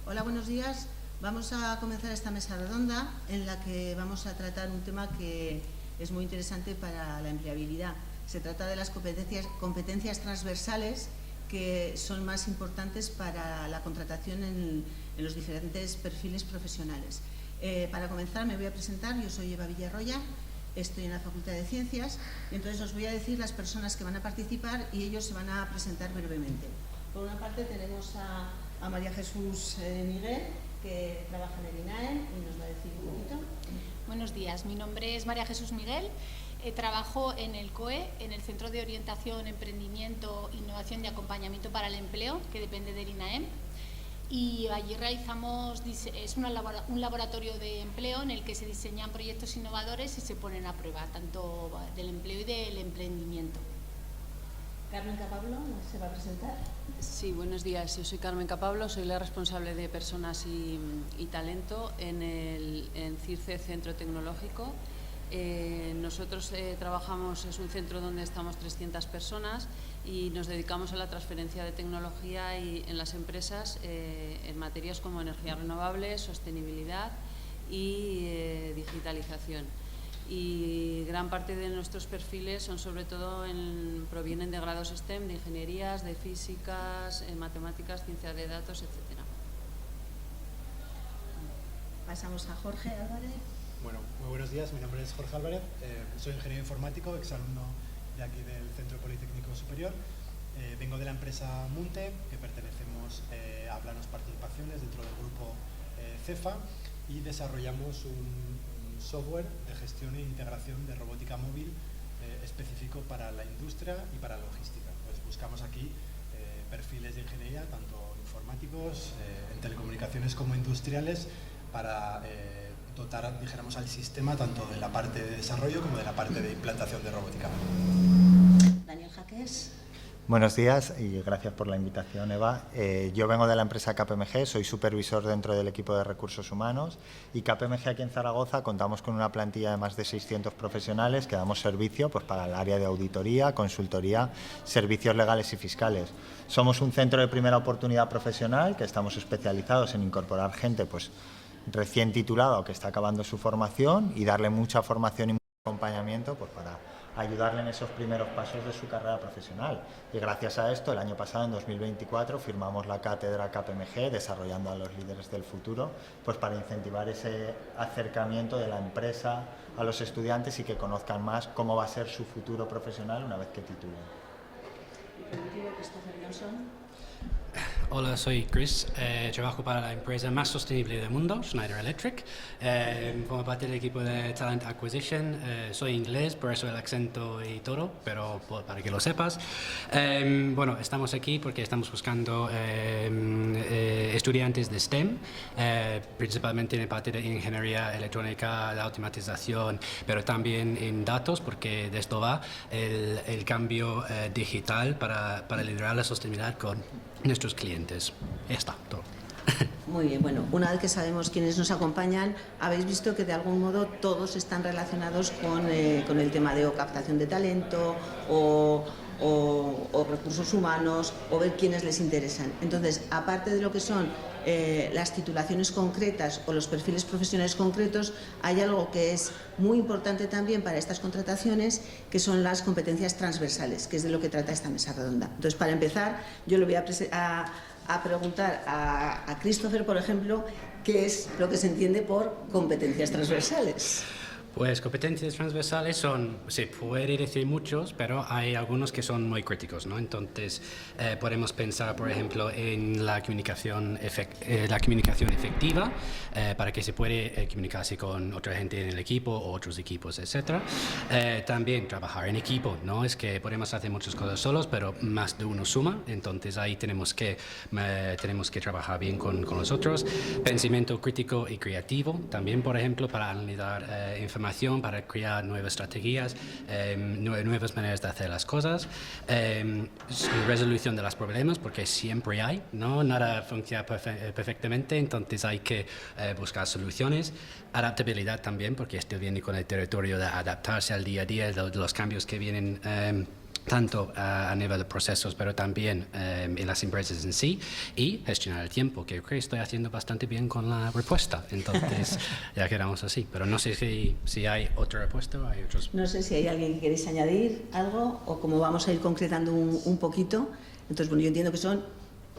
Hola, buenos días. Vamos a comenzar esta mesa redonda en la que vamos a tratar un tema que es muy interesante para la empleabilidad. Se trata de las competencias transversales que son más importantes para la contratación en los diferentes perfiles profesionales. Para comenzar me voy a presentar. Yo soy Eva Villarroya, estoy en la Facultad de Ciencias y entonces os voy a decir las personas que van a participar y ellos se van a presentar brevemente. Por una parte tenemos a María Jesús Miguel, que trabaja en el INAEM y nos va a decir un poquito. Buenos días, mi nombre es María Jesús Miguel, trabajo en el COE, en el Centro de Orientación, Emprendimiento, Innovación y Acompañamiento para el Empleo, que depende del INAEM. Y allí realizamos, es un laboratorio de empleo en el que se diseñan proyectos innovadores y se ponen a prueba, tanto del empleo y del emprendimiento. Carmen Capablo se va a presentar. Sí, buenos días. Yo soy Carmen Capablo, soy la responsable de Personas y Talento en CIRCE, Centro Tecnológico. Nosotros trabajamos, es un centro donde estamos 300 personas y nos dedicamos a la transferencia de tecnología en las empresas en materias como energías renovables, sostenibilidad y digitalización. Y gran parte de nuestros perfiles son sobre todo provienen de grados STEM, de ingenierías, de físicas, matemáticas, ciencia de datos, etc. Pasamos a Jorge Álvarez. Bueno, muy buenos días, mi nombre es Jorge Álvarez, soy ingeniero informático, exalumno de aquí del Centro Politécnico Superior. Vengo de la empresa Munte, que pertenecemos a Planos Participaciones dentro del grupo CEFA, y desarrollamos un software de gestión e integración de robótica móvil específico para la industria y para la logística. Pues buscamos aquí perfiles de ingeniería, tanto informáticos, en telecomunicaciones como industriales, para dotar, dijéramos, al sistema tanto de la parte de desarrollo como de la parte de implantación de robótica. Daniel Jaques. Buenos días y gracias por la invitación, Eva. Yo vengo de la empresa KPMG, soy supervisor dentro del equipo de recursos humanos, y KPMG aquí en Zaragoza contamos con una plantilla de más de 600 profesionales que damos servicio pues, para el área de auditoría, consultoría, servicios legales y fiscales. Somos un centro de primera oportunidad profesional que estamos especializados en incorporar gente pues, recién titulada o que está acabando su formación y darle mucha formación y mucho acompañamiento pues, para ayudarle en esos primeros pasos de su carrera profesional. Y gracias a esto, el año pasado, en 2024, firmamos la cátedra KPMG, desarrollando a los líderes del futuro, pues para incentivar ese acercamiento de la empresa a los estudiantes y que conozcan más cómo va a ser su futuro profesional una vez que titulen. Y por último, Christopher Johnson. Hola, soy Chris, trabajo para la empresa más sostenible del mundo, Schneider Electric. Como parte del equipo de Talent Acquisition, soy inglés, por eso el acento y todo, pero para que lo sepas. Bueno, estamos aquí porque estamos buscando estudiantes de STEM, principalmente en la parte de ingeniería electrónica, la automatización, pero también en datos, porque de esto va el cambio digital para liderar la sostenibilidad con nuestros clientes. Ya está, todo. Muy bien, bueno, una vez que sabemos quiénes nos acompañan, habéis visto que de algún modo todos están relacionados con el tema de captación de talento o recursos humanos, o ver quiénes les interesan. Entonces, aparte de lo que son las titulaciones concretas o los perfiles profesionales concretos, hay algo que es muy importante también para estas contrataciones, que son las competencias transversales, que es de lo que trata esta mesa redonda. Entonces, para empezar, yo le voy a preguntar a Christopher, por ejemplo, qué es lo que se entiende por competencias transversales. Pues competencias transversales se puede decir muchos, pero hay algunos que son muy críticos, ¿no? Entonces, podemos pensar, por ejemplo, en la comunicación efectiva, para que se puede comunicarse con otra gente en el equipo o otros equipos, etc. También trabajar en equipo, ¿no? Es que podemos hacer muchas cosas solos, pero más de uno suma, entonces ahí tenemos que trabajar bien con los otros. Pensamiento crítico y creativo, también, por ejemplo, para analizar información, para crear nuevas estrategias, nuevas maneras de hacer las cosas, resolución de los problemas, porque siempre hay, ¿no? Nada funciona perfectamente, entonces hay que buscar soluciones. Adaptabilidad también, porque esto viene con el territorio de adaptarse al día a día, de los cambios que vienen tanto a nivel de procesos, pero también en las empresas en sí, y gestionar el tiempo, que creo que estoy haciendo bastante bien con la respuesta. Entonces, ya quedamos así. Pero no sé si hay otra respuesta o hay otros. No sé si hay alguien que queréis añadir algo o cómo vamos a ir concretando un poquito. Entonces, bueno, yo entiendo que son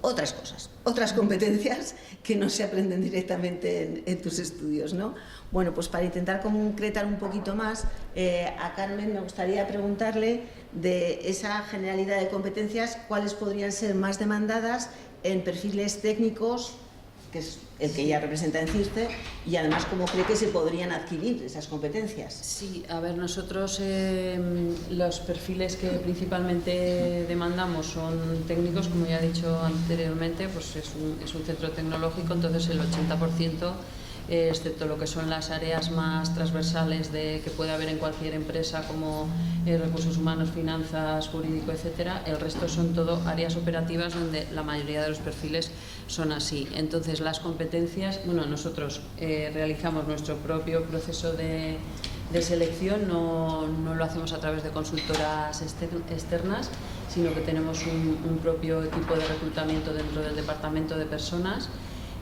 otras cosas, otras competencias que no se aprenden directamente en tus estudios, ¿no? Bueno, pues para intentar concretar un poquito más, a Carmen me gustaría preguntarle de esa generalidad de competencias, ¿cuáles podrían ser más demandadas en perfiles técnicos, que es el que ella representa en CIRCE, y además cómo cree que se podrían adquirir esas competencias? Sí, a ver, nosotros los perfiles que principalmente demandamos son técnicos, como ya he dicho anteriormente, pues es un centro tecnológico, entonces el 80%, excepto lo que son las áreas más transversales que puede haber en cualquier empresa, como recursos humanos, finanzas, jurídico, etcétera, el resto son todo áreas operativas donde la mayoría de los perfiles son así. Entonces, las competencias, bueno, nosotros realizamos nuestro propio proceso de selección, no lo hacemos a través de consultoras externas, sino que tenemos un propio equipo de reclutamiento dentro del departamento de personas.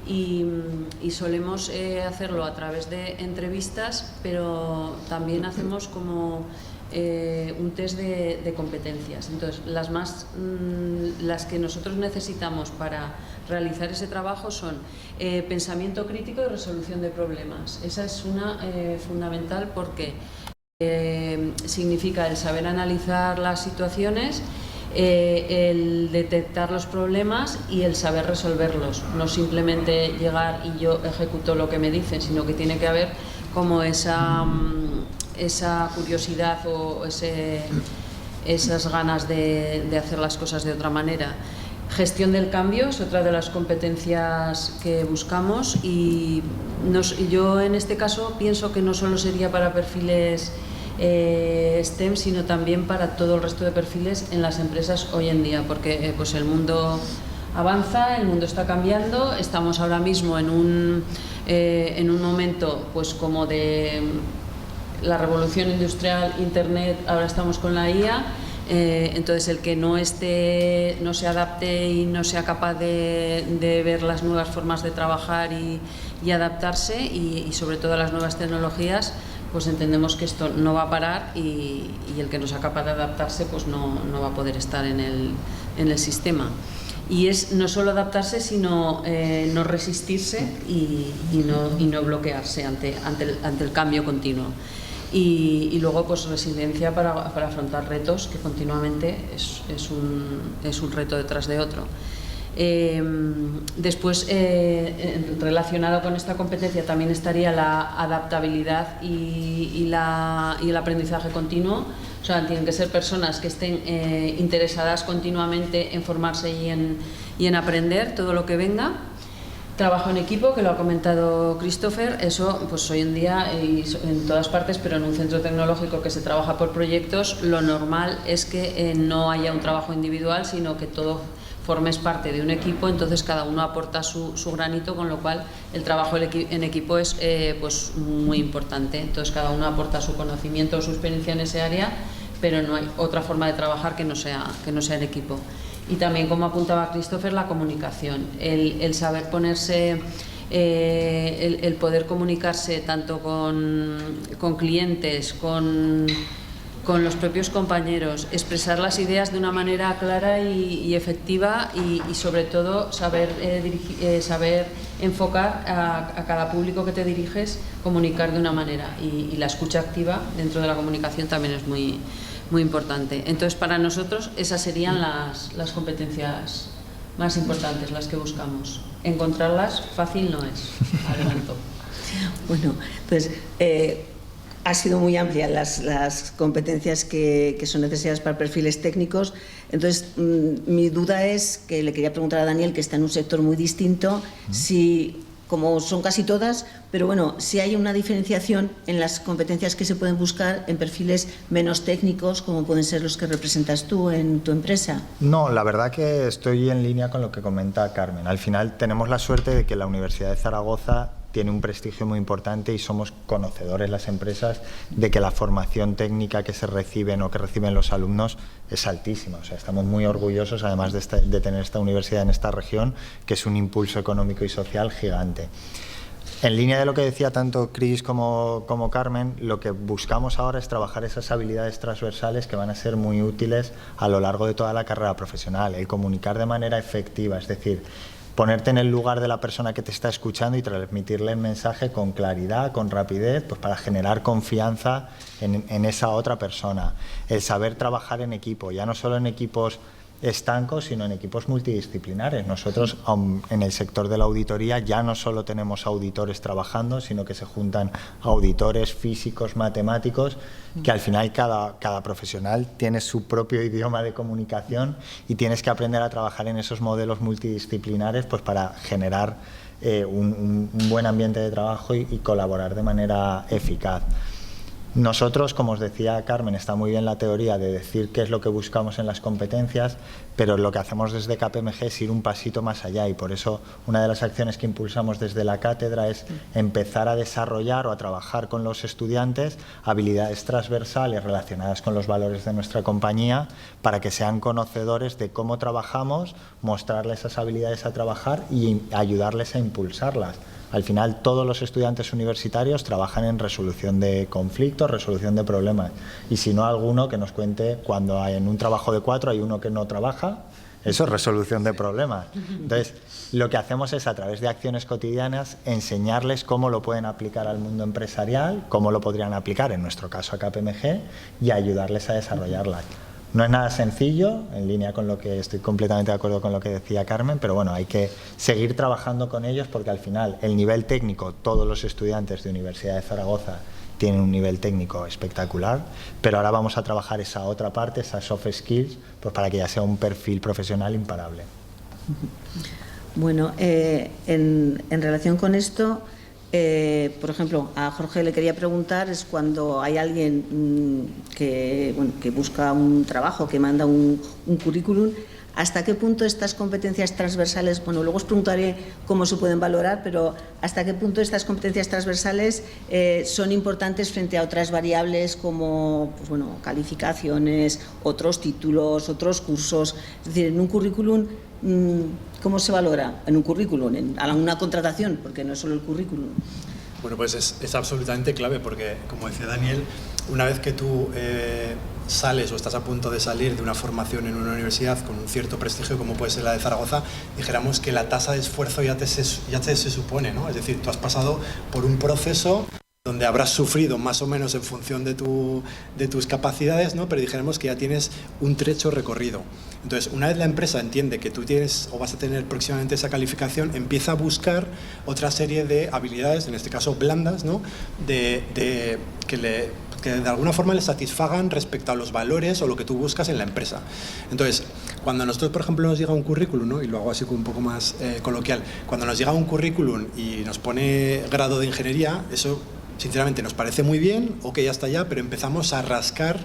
Y solemos hacerlo a través de entrevistas, pero también hacemos como un test de competencias. Entonces, las que nosotros necesitamos para realizar ese trabajo son pensamiento crítico y resolución de problemas. Esa es una fundamental porque significa el saber analizar las situaciones, el detectar los problemas y el saber resolverlos, no simplemente llegar y yo ejecuto lo que me dicen, sino que tiene que haber como esa curiosidad o esas ganas de hacer las cosas de otra manera. Gestión del cambio es otra de las competencias que buscamos y yo en este caso pienso que no solo sería para perfiles STEM, sino también para todo el resto de perfiles en las empresas hoy en día, porque pues el mundo avanza, el mundo está cambiando, estamos ahora mismo en un momento pues como de la revolución industrial, internet, ahora estamos con la IA, entonces el que no se adapte y no sea capaz de ver las nuevas formas de trabajar y adaptarse y sobre todo a las nuevas tecnologías, pues entendemos que esto no va a parar y el que no sea capaz de adaptarse pues no va a poder estar en el sistema. Y es no solo adaptarse, sino no resistirse y no bloquearse ante el cambio continuo. Y luego pues resiliencia para afrontar retos, que continuamente es un reto detrás de otro. Después, relacionado con esta competencia también estaría la adaptabilidad y el aprendizaje continuo. O sea, tienen que ser personas que estén interesadas continuamente en formarse y en aprender todo lo que venga. Trabajo en equipo, que lo ha comentado Christopher, eso pues hoy en día y en todas partes, pero en un centro tecnológico que se trabaja por proyectos, lo normal es que no haya un trabajo individual, sino que todo formes parte de un equipo, entonces cada uno aporta su granito, con lo cual el trabajo en equipo es pues muy importante. Entonces cada uno aporta su conocimiento o su experiencia en ese área, pero no hay otra forma de trabajar que no sea en equipo. Y también, como apuntaba Christopher, la comunicación, el saber ponerse, el poder comunicarse tanto con clientes, con los propios compañeros, expresar las ideas de una manera clara y efectiva y sobre todo saber enfocar a cada público que te diriges, comunicar de una manera y la escucha activa dentro de la comunicación también es muy importante. Entonces, para nosotros esas serían las competencias más importantes, las que buscamos. Encontrarlas fácil no es, adelanto. Bueno, entonces ha sido muy amplia las competencias que son necesarias para perfiles técnicos. Entonces, mi duda es, que le quería preguntar a Daniel, que está en un sector muy distinto, si, como son casi todas, pero bueno, si hay una diferenciación en las competencias que se pueden buscar en perfiles menos técnicos, como pueden ser los que representas tú en tu empresa. No, la verdad que estoy en línea con lo que comenta Carmen. Al final tenemos la suerte de que la Universidad de Zaragoza tiene un prestigio muy importante y somos conocedores las empresas de que la formación técnica que se reciben o que reciben los alumnos es altísima. O sea, estamos muy orgullosos además de tener esta universidad en esta región, que es un impulso económico y social gigante. En línea de lo que decía tanto Chris como Carmen, lo que buscamos ahora es trabajar esas habilidades transversales que van a ser muy útiles a lo largo de toda la carrera profesional. El comunicar de manera efectiva, es decir, ponerte en el lugar de la persona que te está escuchando y transmitirle el mensaje con claridad, con rapidez, pues para generar confianza en esa otra persona. El saber trabajar en equipo, ya no solo en equipos estancos, sino en equipos multidisciplinares. Nosotros en el sector de la auditoría ya no solo tenemos auditores trabajando, sino que se juntan auditores físicos, matemáticos, que al final cada profesional tiene su propio idioma de comunicación y tienes que aprender a trabajar en esos modelos multidisciplinares pues para generar un buen ambiente de trabajo y colaborar de manera eficaz. Nosotros, como os decía Carmen, está muy bien la teoría de decir qué es lo que buscamos en las competencias, pero lo que hacemos desde KPMG es ir un pasito más allá y por eso una de las acciones que impulsamos desde la cátedra es empezar a desarrollar o a trabajar con los estudiantes habilidades transversales relacionadas con los valores de nuestra compañía para que sean conocedores de cómo trabajamos, mostrarles esas habilidades a trabajar y ayudarles a impulsarlas. Al final, todos los estudiantes universitarios trabajan en resolución de conflictos, resolución de problemas. Y si no, alguno que nos cuente cuando en un trabajo de 4 hay uno que no trabaja, eso es resolución de problemas. Entonces, lo que hacemos es, a través de acciones cotidianas, enseñarles cómo lo pueden aplicar al mundo empresarial, cómo lo podrían aplicar, en nuestro caso, a KPMG, y ayudarles a desarrollarlas. No es nada sencillo, en línea con lo que estoy completamente de acuerdo con lo que decía Carmen, pero bueno, hay que seguir trabajando con ellos porque al final el nivel técnico, todos los estudiantes de Universidad de Zaragoza tienen un nivel técnico espectacular, pero ahora vamos a trabajar esa otra parte, esas soft skills, pues para que ya sea un perfil profesional imparable. Bueno, en relación con esto, por ejemplo, a Jorge le quería preguntar, es cuando hay alguien que busca un trabajo, que manda un currículum, ¿hasta qué punto estas competencias transversales, bueno, luego os preguntaré cómo se pueden valorar, pero hasta qué punto estas competencias transversales son importantes frente a otras variables como pues bueno, calificaciones, otros títulos, otros cursos? Es decir, en un currículum, ¿cómo se valora? En un currículum, a una contratación, porque no es solo el currículum. Bueno, pues es absolutamente clave porque, como decía Daniel, una vez que tú sales o estás a punto de salir de una formación en una universidad con un cierto prestigio como puede ser la de Zaragoza, dijéramos que la tasa de esfuerzo ya te se supone, ¿no? Es decir, tú has pasado por un proceso donde habrás sufrido más o menos en función de tus capacidades, ¿no? Pero dijéramos que ya tienes un trecho recorrido. Entonces, una vez la empresa entiende que tú tienes o vas a tener próximamente esa calificación, empieza a buscar otra serie de habilidades, en este caso blandas, ¿no? que de alguna forma le satisfagan respecto a los valores o lo que tú buscas en la empresa. Entonces, cuando a nosotros, por ejemplo, nos llega un currículum, ¿no? Y lo hago así un poco más coloquial, cuando nos llega un currículum y nos pone grado de ingeniería, eso sinceramente nos parece muy bien, ok, ya está ya, pero empezamos a rascar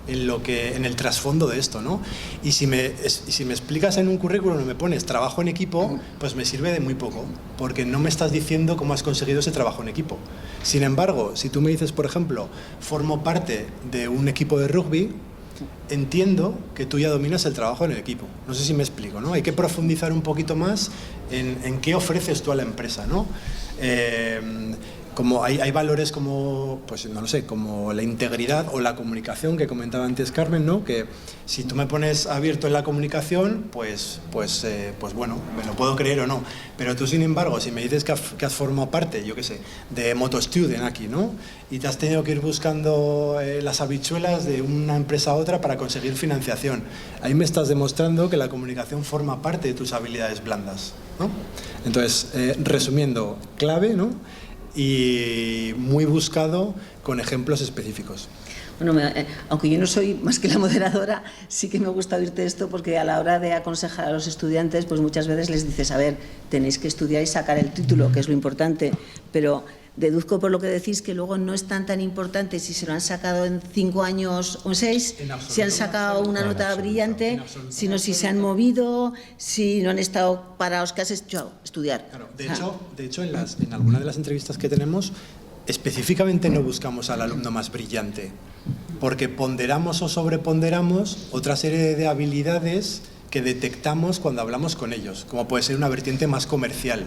en el trasfondo de esto, ¿no? Y si me explicas en un currículum y me pones trabajo en equipo, pues me sirve de muy poco, porque no me estás diciendo cómo has conseguido ese trabajo en equipo. Sin embargo, si tú me dices, por ejemplo, formo parte de un equipo de rugby, entiendo que tú ya dominas el trabajo en el equipo. No sé si me explico, ¿no? Hay que profundizar un poquito más en qué ofreces tú a la empresa, ¿no? Como hay valores como, pues no lo sé, como la integridad o la comunicación que comentaba antes Carmen, ¿no? Que si tú me pones abierto en la comunicación, pues bueno, me lo puedo creer o no. Pero tú, sin embargo, si me dices que has formado parte, yo qué sé, de MotoStudent aquí, ¿no? Y te has tenido que ir buscando las habichuelas de una empresa a otra para conseguir financiación. Ahí me estás demostrando que la comunicación forma parte de tus habilidades blandas, ¿no? Entonces, resumiendo, clave, ¿no? Y muy buscado con ejemplos específicos. Bueno, aunque yo no soy más que la moderadora, sí que me gusta oírte esto porque a la hora de aconsejar a los estudiantes, pues muchas veces les dices, a ver, tenéis que estudiar y sacar el título, que es lo importante, pero deduzco por lo que decís que luego no están tan importantes si se lo han sacado en 5 años o 6, si han sacado una nota brillante, sino si se han movido, si no han estado parados, que has hecho estudiar. Claro, de hecho en alguna de las entrevistas que tenemos, específicamente no buscamos al alumno más brillante, porque ponderamos o sobreponderamos otra serie de habilidades que detectamos cuando hablamos con ellos, como puede ser una vertiente más comercial,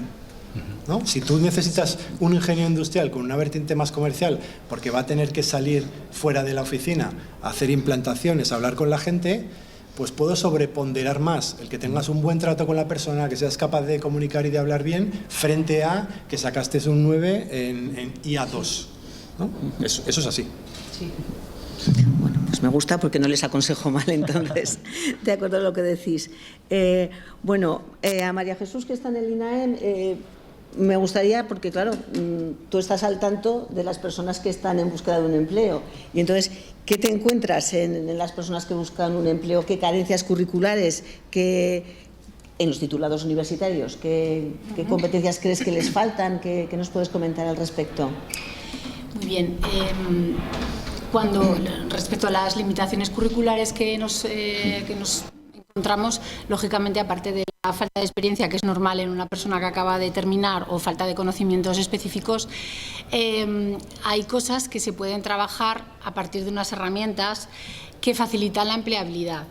¿no? Si tú necesitas un ingeniero industrial con una vertiente más comercial porque va a tener que salir fuera de la oficina a hacer implantaciones, a hablar con la gente, pues puedo sobreponderar más el que tengas un buen trato con la persona, que seas capaz de comunicar y de hablar bien, frente a que sacaste un 9 en IA2, ¿no? Eso es así. Sí. Bueno, pues me gusta porque no les aconsejo mal, entonces, de acuerdo a lo que decís. A María Jesús, que está en el INAEM, me gustaría, porque claro, tú estás al tanto de las personas que están en búsqueda de un empleo, y entonces, ¿qué te encuentras en las personas que buscan un empleo? ¿Qué carencias curriculares? En los titulados universitarios, ¿qué competencias crees que les faltan? ¿Qué nos puedes comentar al respecto? Muy bien. Respecto a las limitaciones curriculares que nos encontramos, lógicamente, aparte de la falta de experiencia, que es normal en una persona que acaba de terminar, o falta de conocimientos específicos, hay cosas que se pueden trabajar a partir de unas herramientas que facilitan la empleabilidad.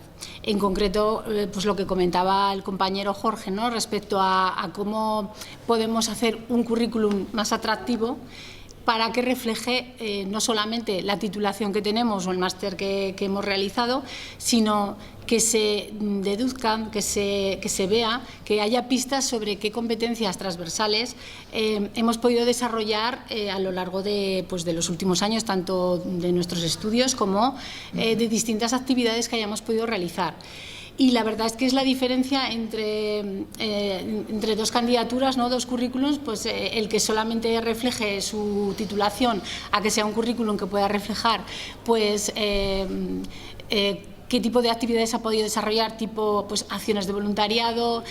En concreto, pues lo que comentaba el compañero Jorge, ¿no?, respecto a cómo podemos hacer un currículum más atractivo para que refleje no solamente la titulación que tenemos o el máster que hemos realizado, sino que se deduzcan, que se vea, que haya pistas sobre qué competencias transversales hemos podido desarrollar a lo largo de los últimos años, tanto de nuestros estudios como de distintas actividades que hayamos podido realizar. Y la verdad es que es la diferencia entre dos candidaturas, ¿no?, dos currículums, pues el que solamente refleje su titulación a que sea un currículum que pueda reflejar pues qué tipo de actividades ha podido desarrollar, tipo pues acciones de voluntariado,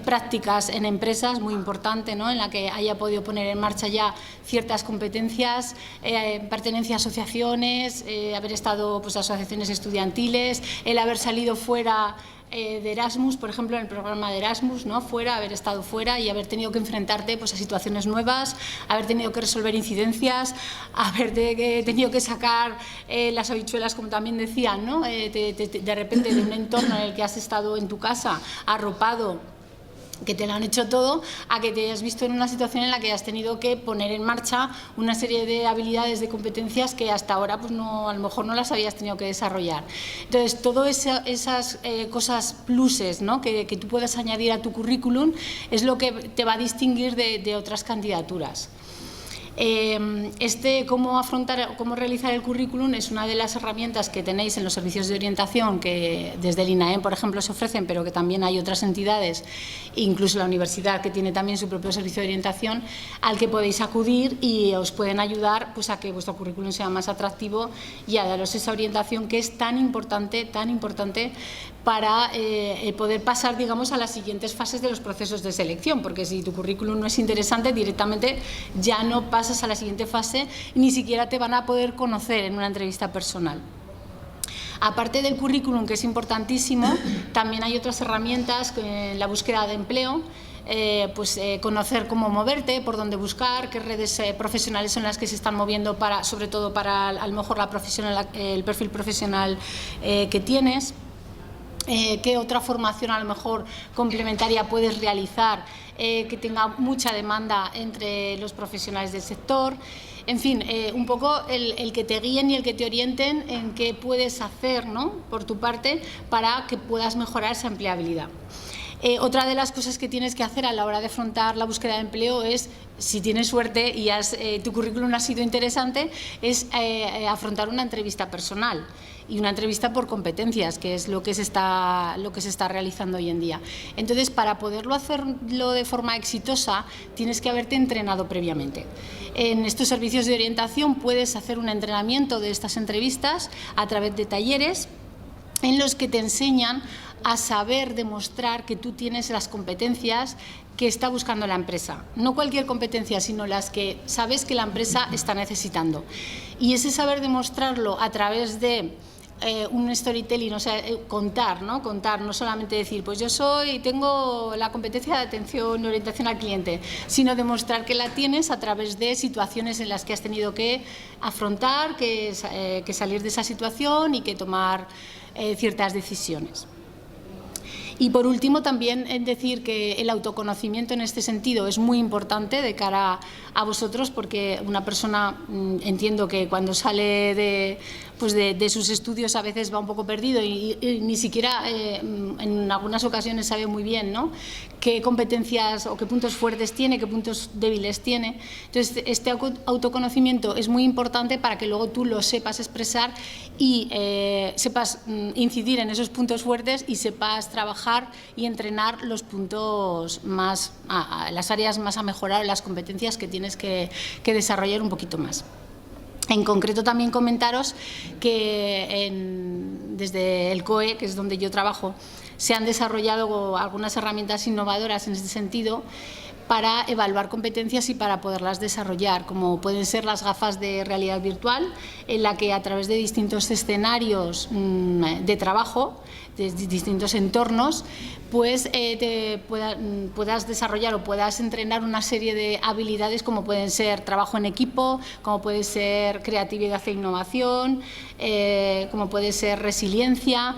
prácticas en empresas, muy importante, ¿no?, en la que haya podido poner en marcha ya ciertas competencias, pertenencia a asociaciones, haber estado pues asociaciones estudiantiles, el haber salido fuera de Erasmus, por ejemplo, en el programa de Erasmus, ¿no?, haber estado fuera y haber tenido que enfrentarte pues a situaciones nuevas, haber tenido que resolver incidencias, haber tenido que sacar las habichuelas, como también decían, ¿no?, de repente de un entorno en el que has estado en tu casa arropado, que te lo han hecho todo, a que te hayas visto en una situación en la que has tenido que poner en marcha una serie de habilidades, de competencias que hasta ahora pues no, a lo mejor no las habías tenido que desarrollar. Entonces, todas esas cosas pluses, ¿no?, que tú puedas añadir a tu currículum es lo que te va a distinguir de otras candidaturas. Cómo realizar el currículum es una de las herramientas que tenéis en los servicios de orientación que desde el INAEM, por ejemplo, se ofrecen, pero que también hay otras entidades, incluso la universidad, que tiene también su propio servicio de orientación, al que podéis acudir y os pueden ayudar pues a que vuestro currículum sea más atractivo y a daros esa orientación que es tan importante para poder pasar, digamos, a las siguientes fases de los procesos de selección, porque si tu currículum no es interesante, directamente ya no pasas a la siguiente fase y ni siquiera te van a poder conocer en una entrevista personal. Aparte del currículum, que es importantísimo, también hay otras herramientas en la búsqueda de empleo. Conocer cómo moverte, por dónde buscar, qué redes profesionales son las que se están moviendo sobre todo para a lo mejor el perfil profesional que tienes. ¿Qué otra formación a lo mejor complementaria puedes realizar que tenga mucha demanda entre los profesionales del sector? En fin, un poco el que te guíen y el que te orienten en qué puedes hacer, ¿no?, por tu parte para que puedas mejorar esa empleabilidad. Otra de las cosas que tienes que hacer a la hora de afrontar la búsqueda de empleo es, si tienes suerte y tu currículum ha sido interesante, es afrontar una entrevista personal y una entrevista por competencias, que es lo que se está realizando hoy en día. Entonces, para poderlo hacerlo de forma exitosa, tienes que haberte entrenado previamente. En estos servicios de orientación puedes hacer un entrenamiento de estas entrevistas a través de talleres en los que te enseñan a saber demostrar que tú tienes las competencias que está buscando la empresa. No cualquier competencia, sino las que sabes que la empresa está necesitando. Y ese saber demostrarlo a través de un storytelling, o sea, contar, no solamente decir, pues yo tengo la competencia de atención y orientación al cliente, sino demostrar que la tienes a través de situaciones en las que has tenido que afrontar, que salir de esa situación y que tomar ciertas decisiones. Y por último, también decir que el autoconocimiento en este sentido es muy importante de cara a vosotros, porque una persona, entiendo que cuando sale de sus estudios a veces va un poco perdido y ni siquiera en algunas ocasiones sabe muy bien, ¿no?, qué competencias o qué puntos fuertes tiene, qué puntos débiles tiene. Entonces, este autoconocimiento es muy importante para que luego tú lo sepas expresar y sepas incidir en esos puntos fuertes y sepas trabajar y entrenar los puntos más, las áreas más a mejorar, las competencias que tienes que desarrollar un poquito más. En concreto, también comentaros que desde el COE, que es donde yo trabajo, se han desarrollado algunas herramientas innovadoras en este sentido para evaluar competencias y para poderlas desarrollar, como pueden ser las gafas de realidad virtual, en la que a través de distintos escenarios de trabajo, de distintos entornos, pues puedas desarrollar o puedas entrenar una serie de habilidades, como pueden ser trabajo en equipo, como puede ser creatividad e innovación, como puede ser resiliencia,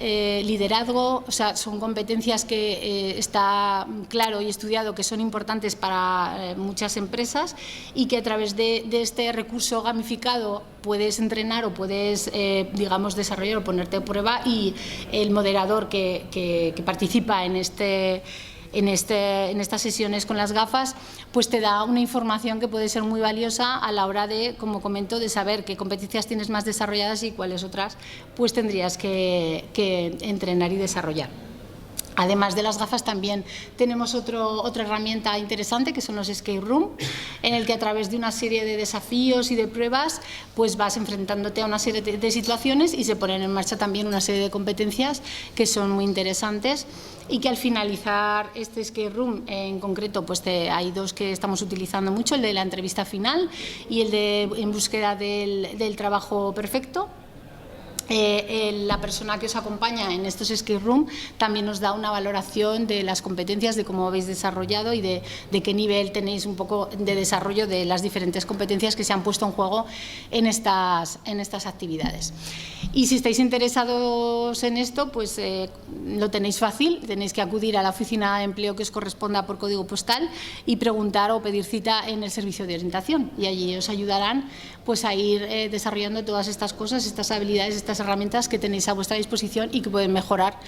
liderazgo. O sea, son competencias que está claro y estudiado que son importantes para muchas empresas y que a través de este recurso gamificado puedes entrenar o puedes, digamos, desarrollar o ponerte a prueba, y el moderador que participa en estas sesiones con las gafas, pues te da una información que puede ser muy valiosa a la hora de, como comento, de saber qué competencias tienes más desarrolladas y cuáles otras pues tendrías que entrenar y desarrollar. Además de las gafas, también tenemos otra herramienta interesante, que son los escape room, en el que a través de una serie de desafíos y de pruebas pues vas enfrentándote a una serie de situaciones y se ponen en marcha también una serie de competencias que son muy interesantes, y que al finalizar este escape room en concreto, pues hay dos que estamos utilizando mucho, el de la entrevista final y el de en búsqueda del trabajo perfecto. La persona que os acompaña en estos escape room también os da una valoración de las competencias, de cómo habéis desarrollado y de qué nivel tenéis un poco de desarrollo de las diferentes competencias que se han puesto en juego en estas actividades. Y si estáis interesados en esto, pues lo tenéis fácil, tenéis que acudir a la oficina de empleo que os corresponda por código postal y preguntar o pedir cita en el servicio de orientación, y allí os ayudarán pues a ir desarrollando todas estas cosas, estas habilidades, estas herramientas que tenéis a vuestra disposición y que pueden mejorar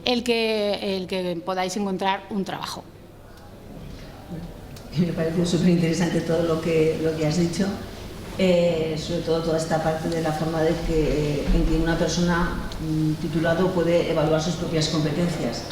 el que podáis encontrar un trabajo. Me parece súper interesante todo lo que has dicho, sobre todo toda esta parte de la forma en que una persona titulado puede evaluar sus propias competencias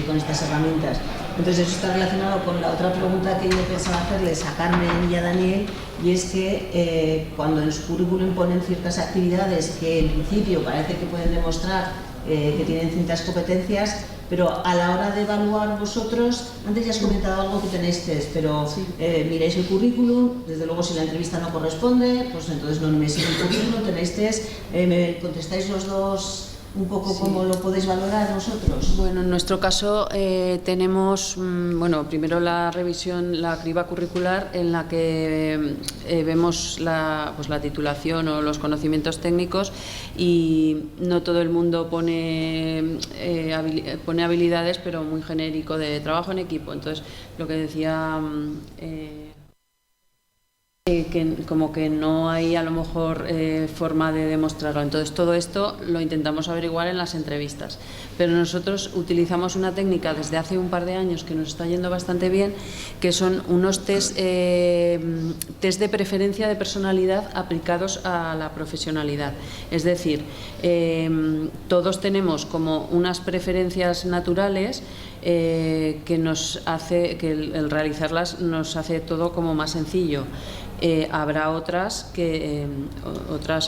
con estas herramientas. Entonces, eso está relacionado con la otra pregunta que yo pensaba hacerles a Carmen y a Daniel, y es que cuando en su currículum ponen ciertas actividades que en principio parece que pueden demostrar que tienen ciertas competencias, pero a la hora de evaluar vosotros, antes ya has comentado algo que tenéis test, pero miráis el currículum, desde luego si la entrevista no corresponde, pues entonces no me sigue el currículum, tenéis test, me contestáis los dos un poco cómo lo podéis valorar vosotros. Bueno, en nuestro caso tenemos, primero la revisión, la criba curricular, en la que vemos la titulación o los conocimientos técnicos, y no todo el mundo pone habilidades, pero muy genérico, de trabajo en equipo. Entonces, lo que decía que como que no hay a lo mejor forma de demostrarlo. Entonces, todo esto lo intentamos averiguar en las entrevistas, pero nosotros utilizamos una técnica desde hace un par de años que nos está yendo bastante bien, que son unos test de preferencia de personalidad aplicados a la profesionalidad. Es decir, todos tenemos como unas preferencias naturales que nos hace que el realizarlas nos hace todo como más sencillo. Habrá otras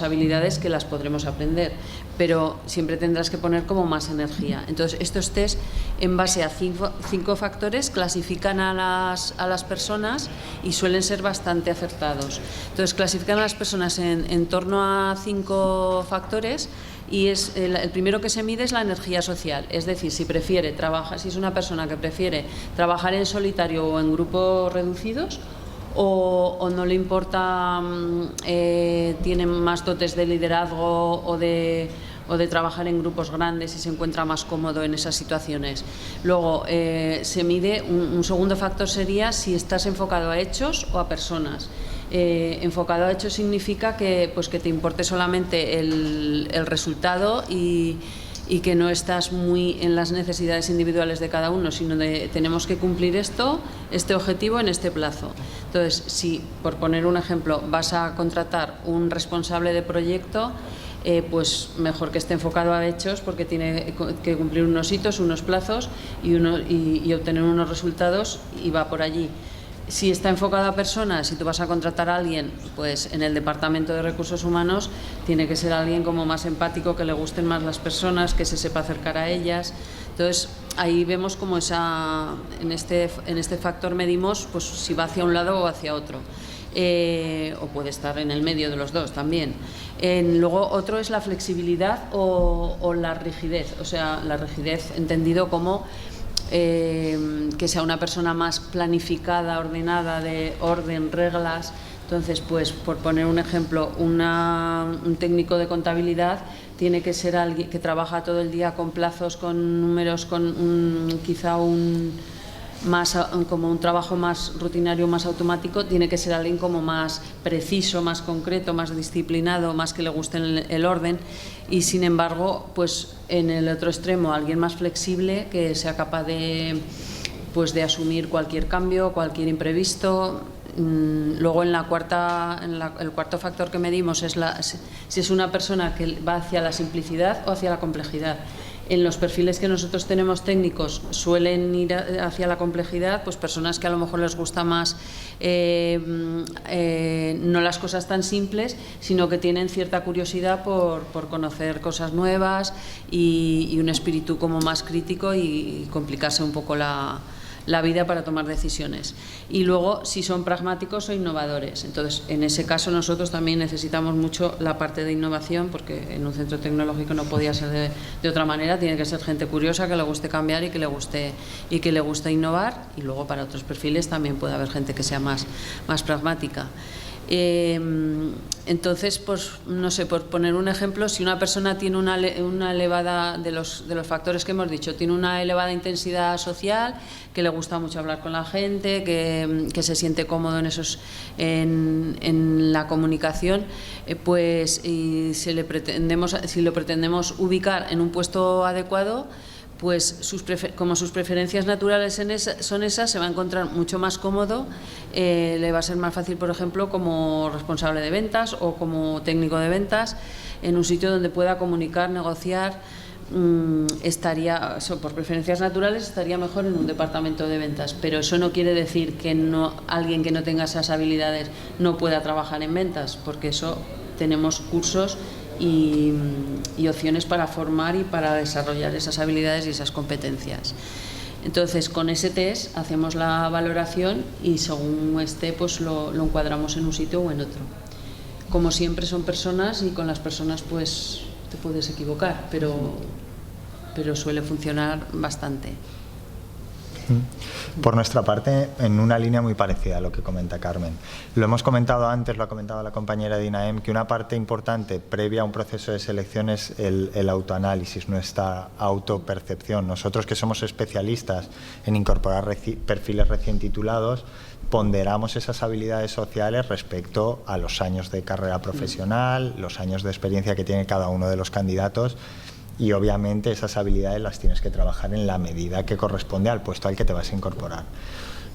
habilidades que las podremos aprender, pero siempre tendrás que poner como más energía. Entonces, estos test, en base a 5 factores, clasifican a las personas y suelen ser bastante acertados. Entonces, clasifican a las personas en torno a 5 factores. Y el primero que se mide es la energía social, es decir, si es una persona que prefiere trabajar en solitario o en grupos reducidos, o no le importa, tiene más dotes de liderazgo o de trabajar en grupos grandes y se encuentra más cómodo en esas situaciones. Luego se mide, un segundo factor sería si estás enfocado a hechos o a personas. Enfocado a hechos significa que te importe solamente el resultado y que no estás muy en las necesidades individuales de cada uno, sino de tenemos que cumplir este objetivo en este plazo. Entonces, si, por poner un ejemplo, vas a contratar un responsable de proyecto, pues mejor que esté enfocado a hechos, porque tiene que cumplir unos hitos, unos plazos y obtener unos resultados, y va por allí. Si está enfocado a personas, si tú vas a contratar a alguien, pues en el departamento de recursos humanos tiene que ser alguien como más empático, que le gusten más las personas, que se sepa acercar a ellas. Entonces ahí vemos como en este factor medimos pues si va hacia un lado o hacia otro. O puede estar en el medio de los dos también. Luego otro es la flexibilidad o la rigidez, o sea, la rigidez entendido como que sea una persona más planificada, ordenada, de orden, reglas. Entonces, pues por poner un ejemplo, un técnico de contabilidad tiene que ser alguien que trabaja todo el día con plazos, con números, con quizá como un trabajo más rutinario, más automático. Tiene que ser alguien como más preciso, más concreto, más disciplinado, más que le guste el orden. Y sin embargo, pues en el otro extremo, alguien más flexible, que sea capaz de asumir cualquier cambio, cualquier imprevisto. Luego el cuarto factor que medimos es si es una persona que va hacia la simplicidad o hacia la complejidad. En los perfiles que nosotros tenemos técnicos suelen ir hacia la complejidad, pues personas que a lo mejor les gusta más no las cosas tan simples, sino que tienen cierta curiosidad por conocer cosas nuevas y un espíritu como más crítico y complicarse un poco la vida para tomar decisiones. Y luego, si son pragmáticos o innovadores. Entonces, en ese caso nosotros también necesitamos mucho la parte de innovación, porque en un centro tecnológico no podía ser de otra manera. Tiene que ser gente curiosa, que le guste cambiar y que le guste innovar. Y luego, para otros perfiles también puede haber gente que sea más pragmática. Entonces, pues no sé, por poner un ejemplo, si una persona tiene una elevada, de los factores que hemos dicho, tiene una elevada intensidad social, que le gusta mucho hablar con la gente, que se siente cómodo en la comunicación, pues si lo pretendemos ubicar en un puesto adecuado, pues como sus preferencias naturales son esas, se va a encontrar mucho más cómodo, le va a ser más fácil, por ejemplo, como responsable de ventas o como técnico de ventas, en un sitio donde pueda comunicar, negociar. Por preferencias naturales estaría mejor en un departamento de ventas, pero eso no quiere decir que alguien que no tenga esas habilidades no pueda trabajar en ventas, porque eso tenemos cursos y opciones para formar y para desarrollar esas habilidades y esas competencias. Entonces, con ese test hacemos la valoración y según pues lo encuadramos en un sitio o en otro. Como siempre son personas y con las personas pues te puedes equivocar, pero suele funcionar bastante. Por nuestra parte, en una línea muy parecida a lo que comenta Carmen. Lo hemos comentado antes, lo ha comentado la compañera de INAEM, que una parte importante previa a un proceso de selección es el autoanálisis, nuestra autopercepción. Nosotros, que somos especialistas en incorporar perfiles recién titulados, ponderamos esas habilidades sociales respecto a los años de carrera profesional, los años de experiencia que tiene cada uno de los candidatos. Y obviamente esas habilidades las tienes que trabajar en la medida que corresponde al puesto al que te vas a incorporar.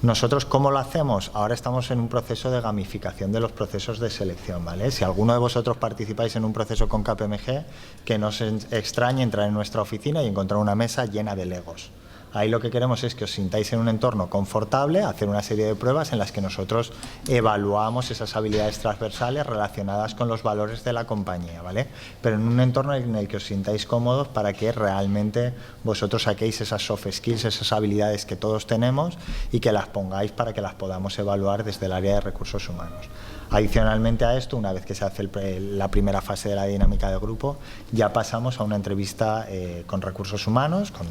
Nosotros, ¿cómo lo hacemos? Ahora estamos en un proceso de gamificación de los procesos de selección, ¿vale? Si alguno de vosotros participáis en un proceso con KPMG, que no os extrañe entrar en nuestra oficina y encontrar una mesa llena de Legos. Ahí lo que queremos es que os sintáis en un entorno confortable, hacer una serie de pruebas en las que nosotros evaluamos esas habilidades transversales relacionadas con los valores de la compañía, ¿vale? Pero en un entorno en el que os sintáis cómodos para que realmente vosotros saquéis esas soft skills, esas habilidades que todos tenemos y que las pongáis para que las podamos evaluar desde el área de recursos humanos. Adicionalmente a esto, una vez que se hace la primera fase de la dinámica de grupo, ya pasamos a una entrevista con recursos humanos, con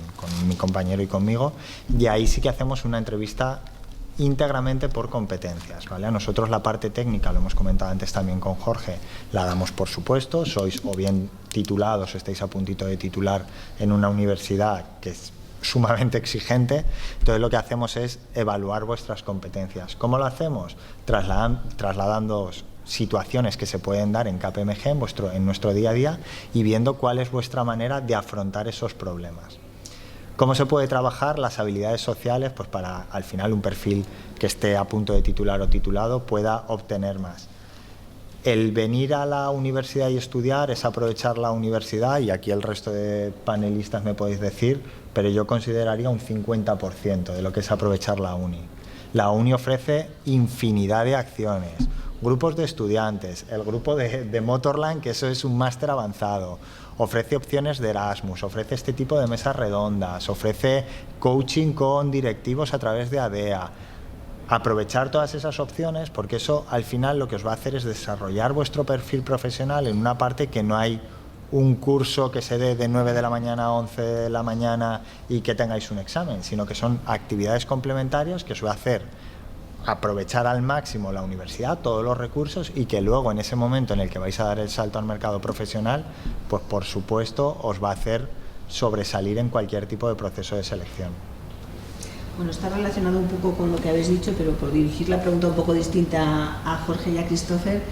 mi compañero y conmigo, y ahí sí que hacemos una entrevista íntegramente por competencias, ¿vale? A nosotros la parte técnica, lo hemos comentado antes también con Jorge, la damos por supuesto, sois o bien titulados o estáis a puntito de titular en una universidad que es sumamente exigente, entonces lo que hacemos es evaluar vuestras competencias. ¿Cómo lo hacemos? Trasladando situaciones que se pueden dar en KPMG, en nuestro día a día, y viendo cuál es vuestra manera de afrontar esos problemas. ¿Cómo se puede trabajar las habilidades sociales? Pues para al final un perfil que esté a punto de titular o titulado pueda obtener más. El venir a la universidad y estudiar es aprovechar la universidad, y aquí el resto de panelistas me podéis decir, pero yo consideraría un 50% de lo que es aprovechar la uni. La uni ofrece infinidad de acciones, grupos de estudiantes, el grupo de Motorland, que eso es un máster avanzado, ofrece opciones de Erasmus, ofrece este tipo de mesas redondas, ofrece coaching con directivos a través de ADEA. Aprovechar todas esas opciones, porque eso al final lo que os va a hacer es desarrollar vuestro perfil profesional en una parte que no hay un curso que se dé de 9 de la mañana a 11 de la mañana y que tengáis un examen, sino que son actividades complementarias que os va a hacer aprovechar al máximo la universidad, todos los recursos, y que luego en ese momento en el que vais a dar el salto al mercado profesional, pues por supuesto os va a hacer sobresalir en cualquier tipo de proceso de selección. Bueno, está relacionado un poco con lo que habéis dicho, pero por dirigir la pregunta un poco distinta a Jorge y a Christopher,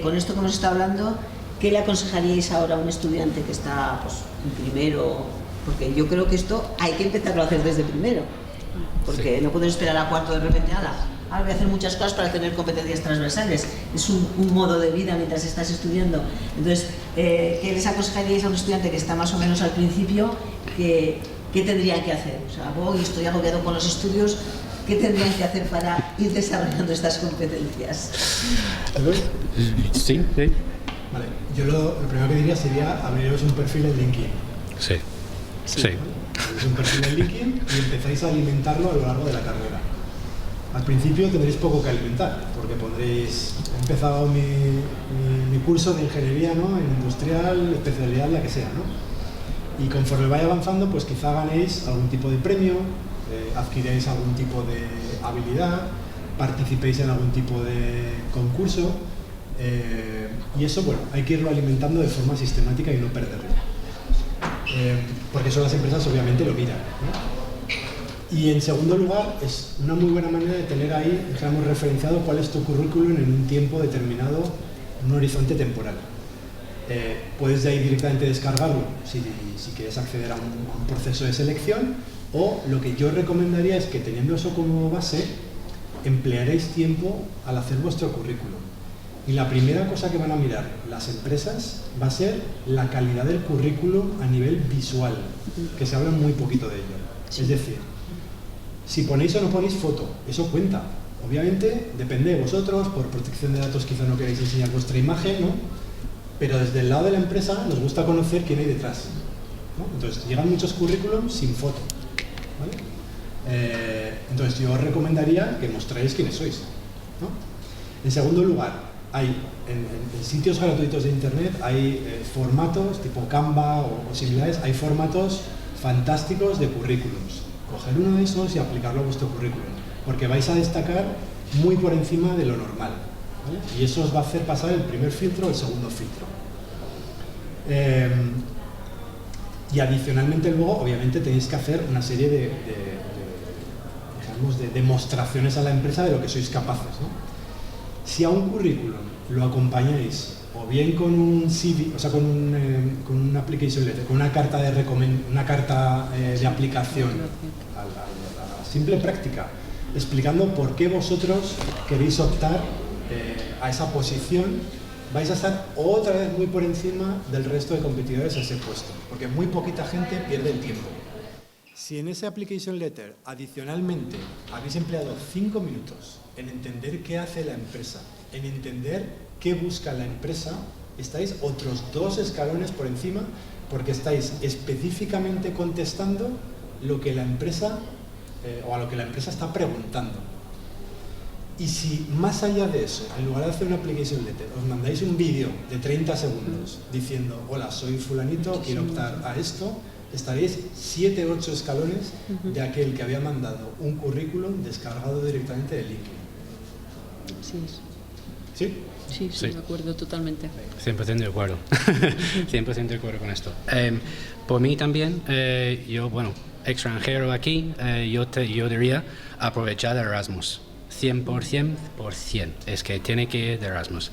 con esto que hemos estado hablando, ¿qué le aconsejaríais ahora a un estudiante que está pues, en primero? Porque yo creo que esto hay que empezarlo a hacer desde primero, porque no puedes esperar a cuarto de repente, ahora voy a hacer muchas cosas para tener competencias transversales. Es un modo de vida mientras estás estudiando. Entonces, ¿qué les aconsejaríais a un estudiante que está más o menos al principio? ¿Qué tendrían que hacer? O sea, voy, estoy agobiado con los estudios, ¿qué tendrían que hacer para ir desarrollando estas competencias? Sí. Vale, yo lo primero que diría sería abriros un perfil en LinkedIn. Sí. Abriros un perfil en LinkedIn y empezáis a alimentarlo a lo largo de la carrera. Al principio tendréis poco que alimentar, porque pondréis, he empezado mi curso de ingeniería, ¿no? En industrial, especialidad, la que sea, ¿no? Y conforme vaya avanzando, pues quizá ganéis algún tipo de premio, adquiráis algún tipo de habilidad, participéis en algún tipo de concurso, y eso, bueno, hay que irlo alimentando de forma sistemática y no perderlo. Porque eso las empresas obviamente lo miran, ¿no? Y en segundo lugar, es una muy buena manera de tener ahí, digamos, referenciado cuál es tu currículum en un tiempo determinado, un horizonte temporal. Puedes de ahí directamente descargarlo si quieres acceder a un proceso de selección, o lo que yo recomendaría es que, teniendo eso como base, emplearéis tiempo al hacer vuestro currículum. Y la primera cosa que van a mirar las empresas va a ser la calidad del currículum a nivel visual, que se habla muy poquito de ello. Es decir, si ponéis o no ponéis foto, eso cuenta. Obviamente depende de vosotros, por protección de datos quizá no queréis enseñar vuestra imagen, ¿no? Pero desde el lado de la empresa nos gusta conocer quién hay detrás, ¿no? Entonces llegan muchos currículums sin foto, ¿vale? Entonces yo os recomendaría que mostréis quiénes sois, ¿no? En segundo lugar, hay en sitios gratuitos de internet hay formatos tipo Canva o similares, hay formatos fantásticos de currículums. Coger uno de esos y aplicarlo a vuestro currículum, porque vais a destacar muy por encima de lo normal, ¿vale? Y eso os va a hacer pasar el primer filtro o el segundo filtro. Y adicionalmente luego, obviamente, tenéis que hacer una serie de demostraciones a la empresa de lo que sois capaces, ¿no? Si a un currículum lo acompañáis o bien con un CV, o sea, con una application letter, con una carta de de aplicación a la simple práctica, explicando por qué vosotros queréis optar a esa posición, vais a estar otra vez muy por encima del resto de competidores a ese puesto, porque muy poquita gente pierde el tiempo. Si en ese application letter adicionalmente habéis empleado 5 minutos en entender qué hace la empresa, en entender qué busca la empresa, estáis otros 2 escalones por encima porque estáis específicamente contestando lo que la empresa o a lo que la empresa está preguntando. Y si más allá de eso, en lugar de hacer una application letter, os mandáis un vídeo de 30 segundos diciendo, hola, soy fulanito, quiero optar a esto, estaréis 7 u 8 escalones de aquel que había mandado un currículum descargado directamente de LinkedIn. Sí. ¿Sí? Sí, Sí. de acuerdo totalmente. 100% de acuerdo. 100% de acuerdo con esto. Por mí también, yo, bueno, extranjero aquí, yo diría aprovechar Erasmus. 100%, es que tiene que ir de Erasmus.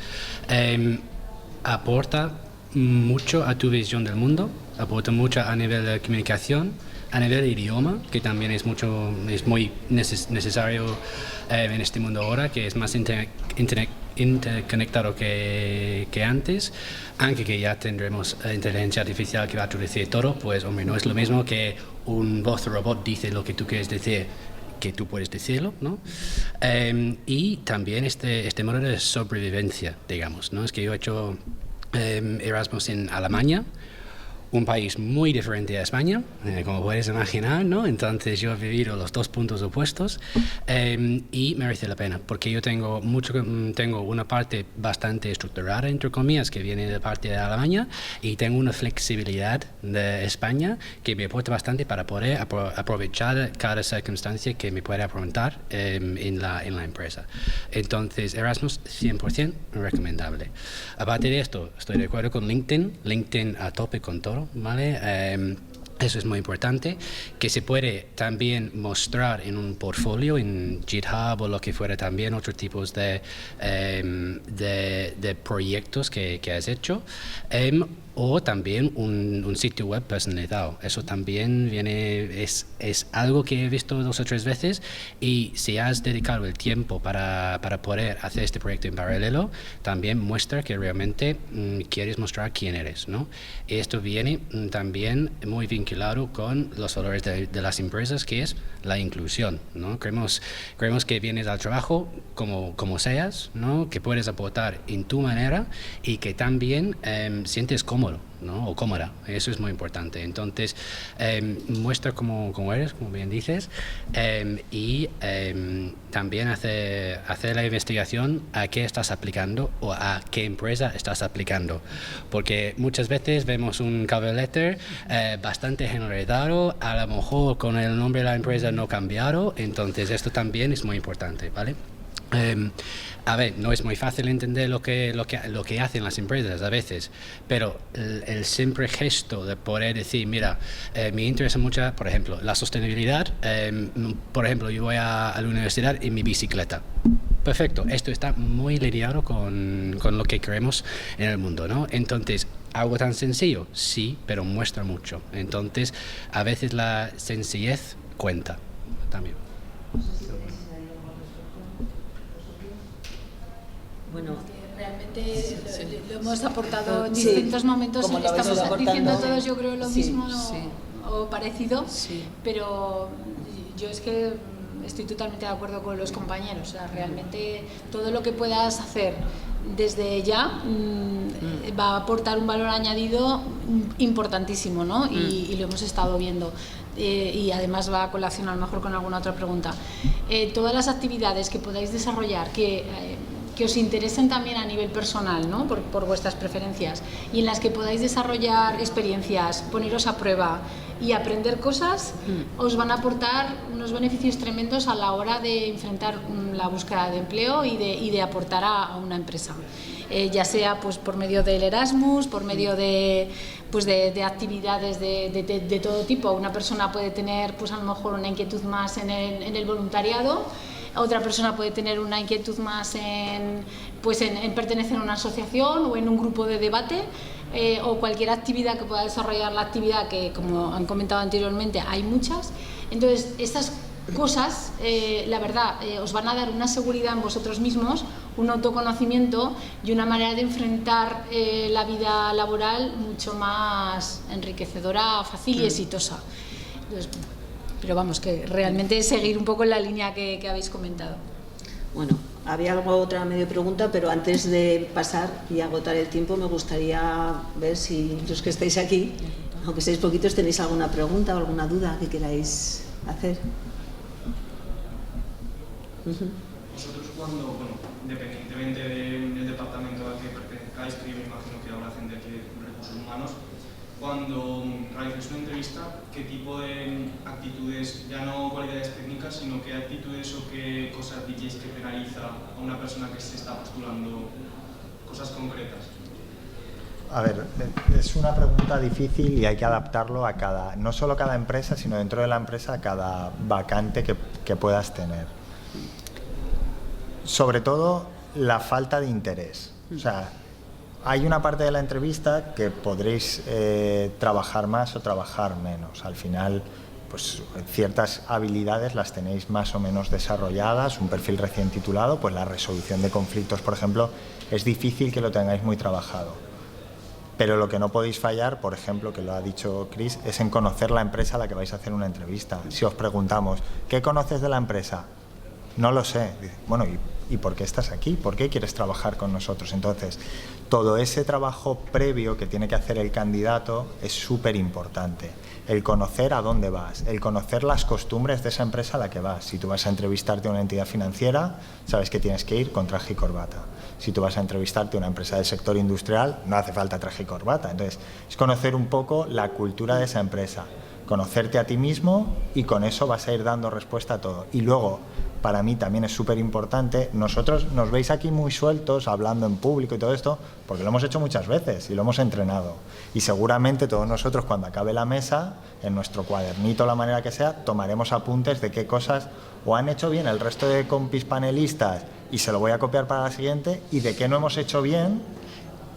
Aporta mucho a tu visión del mundo, aporta mucho a nivel de comunicación, a nivel de idioma, que también es muy necesario en este mundo ahora, que es más interconectado que antes, aunque que ya tendremos inteligencia artificial que va a traducir todo, pues hombre, no es lo mismo que un voz robot dice lo que tú quieres decir, que tú puedes decirlo, ¿no? Y también este modo de sobrevivencia, digamos, ¿no? Es que yo he hecho Erasmus en Alemania, un país muy diferente a España, como puedes imaginar, ¿no? Entonces yo he vivido los 2 puntos opuestos y merece la pena, porque yo tengo una parte bastante estructurada, entre comillas, que viene de parte de Alemania, y tengo una flexibilidad de España que me aporta bastante para poder aprovechar cada circunstancia que me puede afrontar en la empresa. Entonces, Erasmus 100% recomendable. Aparte de esto, estoy de acuerdo con LinkedIn a tope con todo. ¿Vale? Eso es muy importante, que se puede también mostrar en un portfolio, en GitHub o lo que fuera, también otros tipos de proyectos que has hecho, o también un sitio web personalizado. Eso también es algo que he visto 2 o 3 veces, y si has dedicado el tiempo para poder hacer este proyecto en paralelo, también muestra que realmente quieres mostrar quién eres, ¿no? Y esto viene también muy vinculado con los valores de las empresas, que es la inclusión, ¿no? Creemos que vienes al trabajo como seas, ¿no? Que puedes aportar en tu manera y que también sientes cómodo, ¿no? O cómoda. Eso es muy importante. Entonces, muestra cómo eres, como bien dices, y también hacer la investigación a qué estás aplicando o a qué empresa estás aplicando. Porque muchas veces vemos un cover letter bastante generalizado, a lo mejor con el nombre de la empresa no cambiado, entonces esto también es muy importante, ¿vale? A ver, no es muy fácil entender lo que hacen las empresas a veces, pero el simple gesto de poder decir, mira, me interesa mucho, por ejemplo, la sostenibilidad. Por ejemplo, yo voy a la universidad en mi bicicleta. Perfecto, esto está muy lidiado con lo que creemos en el mundo, ¿no? Entonces, algo tan sencillo, sí, pero muestra mucho. Entonces, a veces la sencillez cuenta también. Bueno, realmente lo hemos aportado en distintos momentos, como lo habéis estamos aportando. diciendo todos, yo creo, lo mismo sí. o parecido, Sí. pero yo es que estoy totalmente de acuerdo con los compañeros. O sea, realmente todo lo que puedas hacer desde ya va a aportar un valor añadido importantísimo, ¿no? Y lo hemos estado viendo. Y además va a colación a lo mejor con alguna otra pregunta. Todas las actividades que podáis desarrollar, que os interesen también a nivel personal, ¿no? por vuestras preferencias, y en las que podáis desarrollar experiencias, poneros a prueba y aprender cosas, os van a aportar unos beneficios tremendos a la hora de enfrentar la búsqueda de empleo y de aportar a una empresa. Ya sea pues por medio del Erasmus, por medio de actividades de todo tipo. Una persona puede tener pues a lo mejor una inquietud más en el voluntariado, otra persona puede tener una inquietud más en pertenecer a una asociación o en un grupo de debate, o cualquier actividad que pueda desarrollar la actividad, que como han comentado anteriormente hay muchas. Entonces estas cosas, la verdad, os van a dar una seguridad en vosotros mismos, un autoconocimiento y una manera de enfrentar la vida laboral mucho más enriquecedora, fácil y exitosa. Entonces, Pero vamos, que realmente es seguir un poco en la línea que habéis comentado. Bueno, había otra medio pregunta, pero antes de pasar y agotar el tiempo, me gustaría ver si los que estáis aquí, aunque seáis poquitos, tenéis alguna pregunta o alguna duda que queráis hacer. Vosotros cuando, bueno, independientemente del departamento al que pertenezcáis, que yo me imagino que habrá gente aquí de recursos humanos, cuando realizáis una entrevista, ¿qué tipo de actitudes, ya no cualidades técnicas, sino qué actitudes o qué cosas diréis que penaliza a una persona que se está postulando, cosas concretas? A ver, es una pregunta difícil y hay que adaptarlo a no solo cada empresa, sino dentro de la empresa a cada vacante que puedas tener. Sobre todo, la falta de interés. O sea, hay una parte de la entrevista que podréis trabajar más o trabajar menos. Al final, pues ciertas habilidades las tenéis más o menos desarrolladas. Un perfil recién titulado, pues la resolución de conflictos, por ejemplo, es difícil que lo tengáis muy trabajado. Pero lo que no podéis fallar, por ejemplo, que lo ha dicho Chris, es en conocer la empresa a la que vais a hacer una entrevista. Si os preguntamos, ¿qué conoces de la empresa? No lo sé. Bueno, ¿y por qué estás aquí? ¿Por qué quieres trabajar con nosotros? Entonces, todo ese trabajo previo que tiene que hacer el candidato es súper importante. El conocer a dónde vas, el conocer las costumbres de esa empresa a la que vas. Si tú vas a entrevistarte a una entidad financiera, sabes que tienes que ir con traje y corbata. Si tú vas a entrevistarte a una empresa del sector industrial, no hace falta traje y corbata. Entonces, es conocer un poco la cultura de esa empresa, conocerte a ti mismo y con eso vas a ir dando respuesta a todo. Y luego, para mí también es súper importante, nosotros nos veis aquí muy sueltos, hablando en público y todo esto, porque lo hemos hecho muchas veces y lo hemos entrenado. Y seguramente todos nosotros, cuando acabe la mesa, en nuestro cuadernito, la manera que sea, tomaremos apuntes de qué cosas o han hecho bien el resto de compis panelistas y se lo voy a copiar para la siguiente, y de qué no hemos hecho bien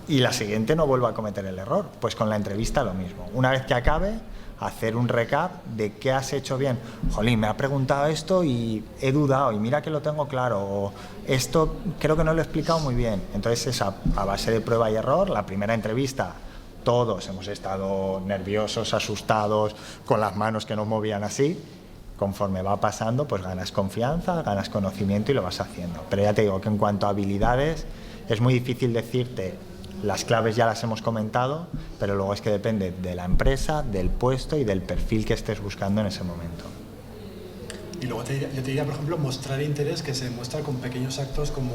y la siguiente no vuelva a cometer el error. Pues con la entrevista lo mismo. Una vez que acabe, hacer un recap de qué has hecho bien. Jolín, me ha preguntado esto y he dudado y mira que lo tengo claro, o esto creo que no lo he explicado muy bien. Entonces es a base de prueba y error. La primera entrevista todos hemos estado nerviosos, asustados, con las manos que nos movían así. Conforme va pasando, pues ganas confianza, ganas conocimiento y lo vas haciendo. Pero ya te digo que en cuanto a habilidades es muy difícil decirte. Las claves ya las hemos comentado, pero luego es que depende de la empresa, del puesto y del perfil que estés buscando en ese momento. Y luego yo te diría, por ejemplo, mostrar interés, que se muestra con pequeños actos como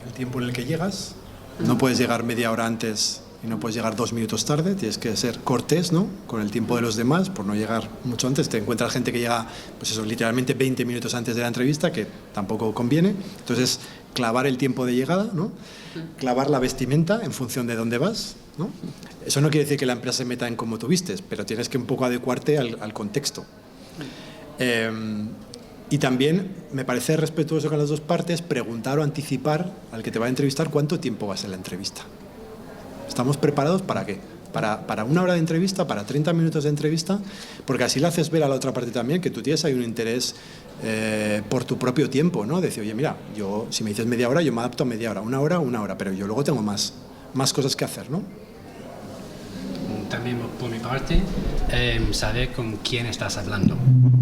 el tiempo en el que llegas. No puedes llegar media hora antes y no puedes llegar 2 minutos tarde, tienes que ser cortés, ¿no?, con el tiempo de los demás, por no llegar mucho antes. Te encuentras gente que llega, pues eso, literalmente 20 minutos antes de la entrevista, que tampoco conviene. Entonces, clavar el tiempo de llegada, ¿no?, clavar la vestimenta en función de dónde vas, ¿no? Eso no quiere decir que la empresa se meta en cómo tú vistes, pero tienes que un poco adecuarte al contexto. Y también me parece respetuoso con las dos partes preguntar o anticipar al que te va a entrevistar cuánto tiempo va a ser la entrevista. ¿Estamos preparados para qué? Para 1 hora de entrevista, para 30 minutos de entrevista, porque así le haces ver a la otra parte también que tú tienes ahí un interés por tu propio tiempo, ¿no? Decir, oye, mira, yo si me dices media hora, yo me adapto a media hora, 1 hora, pero yo luego tengo más cosas que hacer, ¿no? También por mi parte, saber con quién estás hablando.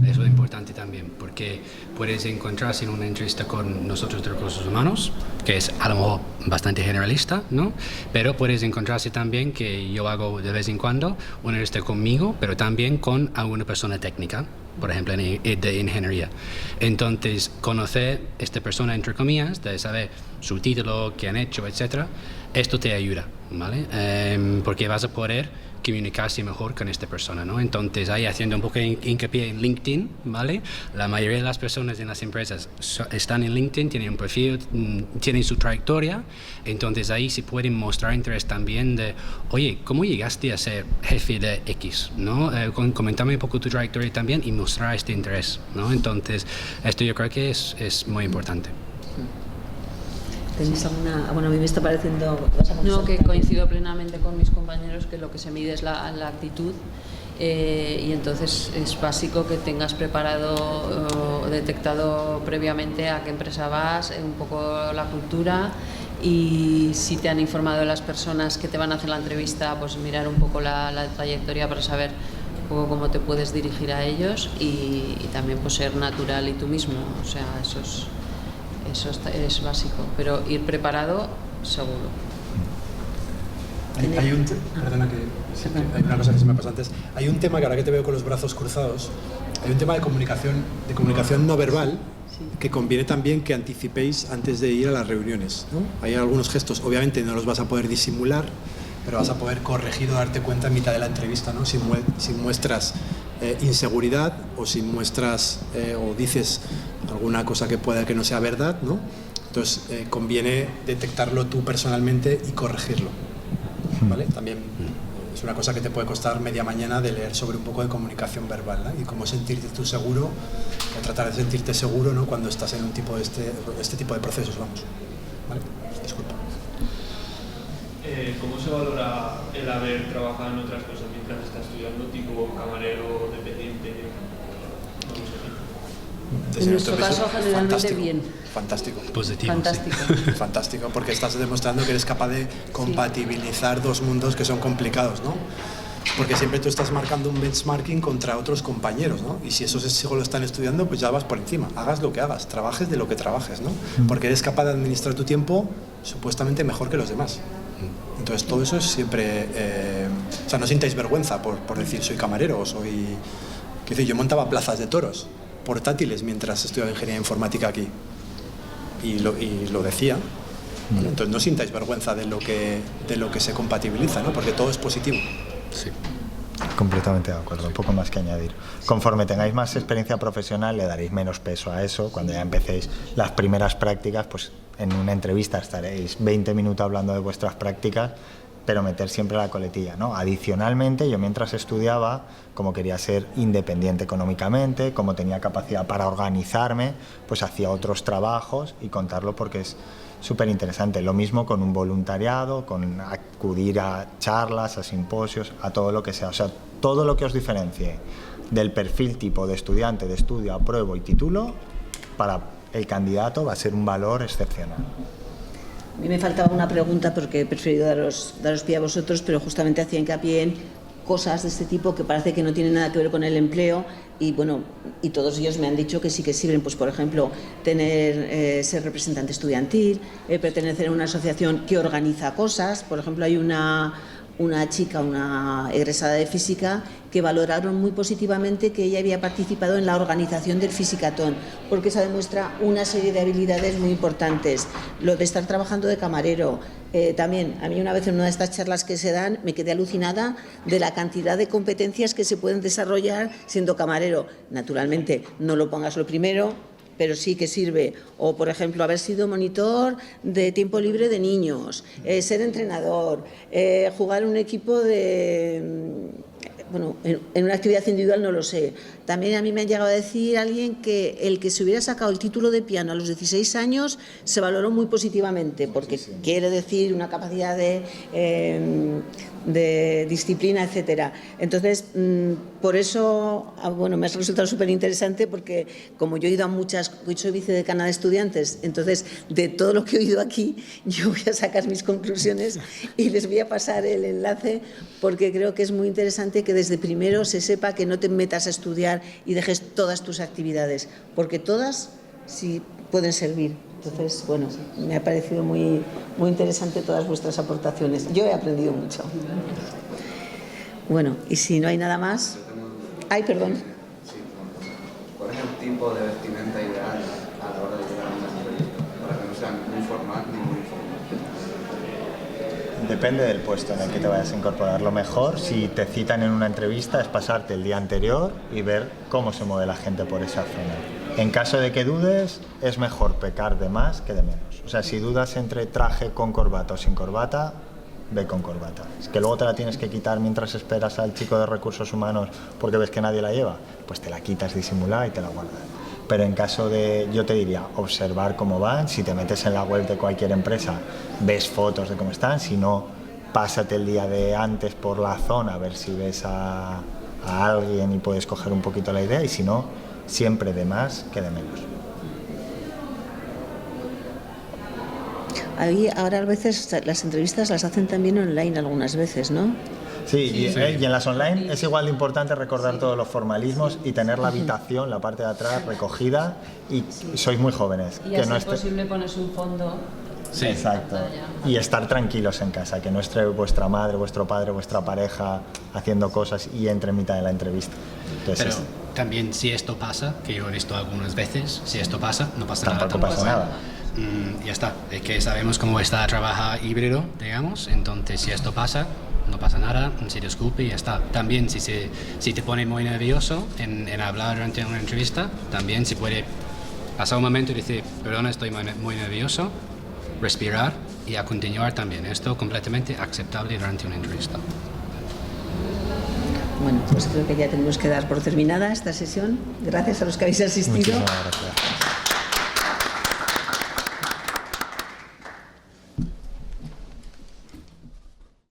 Eso es importante también, porque puedes encontrarse en una entrevista con nosotros de recursos humanos, que es a lo mejor bastante generalista, ¿no? Pero puedes encontrarse también, que yo hago de vez en cuando, una entrevista conmigo, pero también con alguna persona técnica, por ejemplo, de ingeniería. Entonces, conocer esta persona, entre comillas, de saber su título, qué han hecho, etcétera, esto te ayuda, ¿vale? Porque vas a poder comunicarse mejor con esta persona, ¿no? Entonces, ahí haciendo un poco de hincapié en LinkedIn, ¿vale? La mayoría de las personas en las empresas están en LinkedIn, tienen un perfil, tienen su trayectoria, entonces ahí se pueden mostrar interés también de, oye, ¿cómo llegaste a ser jefe de X? ¿No? Coméntame un poco tu trayectoria también y mostrar este interés, ¿no? Entonces, esto yo creo que es muy importante. ¿Tenéis alguna...? Bueno, a mí me está pareciendo... No, que coincido plenamente con mis compañeros que lo que se mide es la actitud, y entonces es básico que tengas preparado o detectado previamente a qué empresa vas, un poco la cultura, y si te han informado las personas que te van a hacer la entrevista, pues mirar un poco la trayectoria para saber poco cómo te puedes dirigir a ellos y también pues ser natural y tú mismo, o sea, eso es básico, pero ir preparado seguro. Hay una cosa que se me pasó antes. Hay un tema que ahora que te veo con los brazos cruzados, hay un tema de comunicación no verbal que conviene también que anticipéis antes de ir a las reuniones, ¿no? Hay algunos gestos, obviamente no los vas a poder disimular, pero vas a poder corregir o darte cuenta en mitad de la entrevista, ¿no? Si muestras inseguridad o si muestras o dices alguna cosa que pueda que no sea verdad, ¿no? Entonces conviene detectarlo tú personalmente y corregirlo, ¿vale? También es una cosa que te puede costar media mañana de leer sobre un poco de comunicación verbal, ¿no? Y cómo sentirte tú seguro o tratar de sentirte seguro, ¿no? Cuando estás en un tipo de este tipo de procesos, vamos, ¿vale? Disculpa. ¿Cómo se valora el haber trabajado en otras cosas mientras estás estudiando, tipo camarero, dependiente? En nuestro caso, generalmente bien. Fantástico. Positivo. Fantástico. Sí. Fantástico, porque estás demostrando que eres capaz de compatibilizar dos mundos que son complicados, ¿no? Porque siempre tú estás marcando un benchmarking contra otros compañeros, ¿no? Y si esos solo lo están estudiando, pues ya vas por encima. Hagas lo que hagas, trabajes de lo que trabajes, ¿no? Porque eres capaz de administrar tu tiempo supuestamente mejor que los demás. Entonces todo eso es siempre... o sea, no sintáis vergüenza por decir soy camarero o soy... Quiero decir, yo montaba plazas de toros portátiles mientras estudiaba ingeniería informática aquí. Y lo decía. ¿Vale? Entonces no sintáis vergüenza de lo que se compatibiliza, ¿no? Porque todo es positivo. Sí. Completamente de acuerdo, un poco más que añadir. Conforme tengáis más experiencia profesional le daréis menos peso a eso. Cuando ya empecéis las primeras prácticas, pues en una entrevista estaréis 20 minutos hablando de vuestras prácticas, pero meter siempre la coletilla, ¿no? Adicionalmente, yo mientras estudiaba, como quería ser independiente económicamente, como tenía capacidad para organizarme, pues hacía otros trabajos y contarlo porque es súper interesante. Lo mismo con un voluntariado, con acudir a charlas, a simposios, a todo lo que sea. O sea, todo lo que os diferencie del perfil tipo de estudiante, de estudio, apruebo y título, para el candidato va a ser un valor excepcional. A mí me faltaba una pregunta porque he preferido daros pie a vosotros, pero justamente hacía hincapié en cosas de este tipo que parece que no tienen nada que ver con el empleo y bueno, y todos ellos me han dicho que sí que sirven, pues por ejemplo, ser representante estudiantil, pertenecer a una asociación que organiza cosas. Por ejemplo, hay una chica, una egresada de física, que valoraron muy positivamente que ella había participado en la organización del Fisicatón, porque esa demuestra una serie de habilidades muy importantes. Lo de estar trabajando de camarero, también, a mí una vez en una de estas charlas que se dan, me quedé alucinada de la cantidad de competencias que se pueden desarrollar siendo camarero. Naturalmente, no lo pongas lo primero, pero sí que sirve. O, por ejemplo, haber sido monitor de tiempo libre de niños, ser entrenador, jugar en un equipo de... Bueno, en una actividad individual no lo sé. También a mí me ha llegado a decir alguien que el que se hubiera sacado el título de piano a los 16 años se valoró muy positivamente, porque quiere decir una capacidad de disciplina, etcétera. Entonces, por eso, bueno, me ha resultado súper interesante porque como yo he ido a muchas, soy vicedecana de estudiantes, entonces de todo lo que he oído aquí yo voy a sacar mis conclusiones y les voy a pasar el enlace porque creo que es muy interesante que desde primero se sepa que no te metas a estudiar y dejes todas tus actividades, porque todas sí pueden servir. Entonces, bueno, me ha parecido muy, muy interesante todas vuestras aportaciones. Yo he aprendido mucho. Bueno, y si no hay nada más... Ay, perdón. ¿Cuál es el tipo de vestimenta ideal a la hora de llegar a una entrevista? Para que no sea muy formal ni muy informal. Depende del puesto en el que te vayas a incorporar. Lo mejor, si te citan en una entrevista, es pasarte el día anterior y ver cómo se mueve la gente por esa zona. En caso de que dudes, es mejor pecar de más que de menos. O sea, si dudas entre traje con corbata o sin corbata, ve con corbata. Es que luego te la tienes que quitar mientras esperas al chico de recursos humanos porque ves que nadie la lleva, pues te la quitas disimulada y te la guardas. Pero en caso de, yo te diría, observar cómo van. Si te metes en la web de cualquier empresa, ves fotos de cómo están. Si no, pásate el día de antes por la zona a ver si ves a alguien y puedes coger un poquito la idea. Y si no, siempre de más que de menos. Ahora a veces las entrevistas las hacen también online algunas veces, ¿no? Sí, y en las online es igual de importante recordar todos los formalismos y tener la habitación, la parte de atrás recogida, y sois muy jóvenes. Y a ser posible ponerse un fondo. Sí. Exacto. Y estar tranquilos en casa, que no esté vuestra madre, vuestro padre, vuestra pareja haciendo cosas y entre en mitad de la entrevista. Entonces, Pero también si esto pasa, que yo he visto algunas veces, si esto pasa, no pasa nada. tampoco pasa nada. Ya está, es que sabemos cómo está trabajar híbrido, digamos, entonces si esto pasa, no pasa nada, se disculpe y ya está. También si te pone muy nervioso en hablar durante una entrevista, también se puede pasar un momento y decir, perdona, estoy muy nervioso, respirar y a continuar también. Esto completamente aceptable durante una entrevista. Bueno, pues creo que ya tenemos que dar por terminada esta sesión. Gracias a los que habéis asistido. Muchísimas gracias.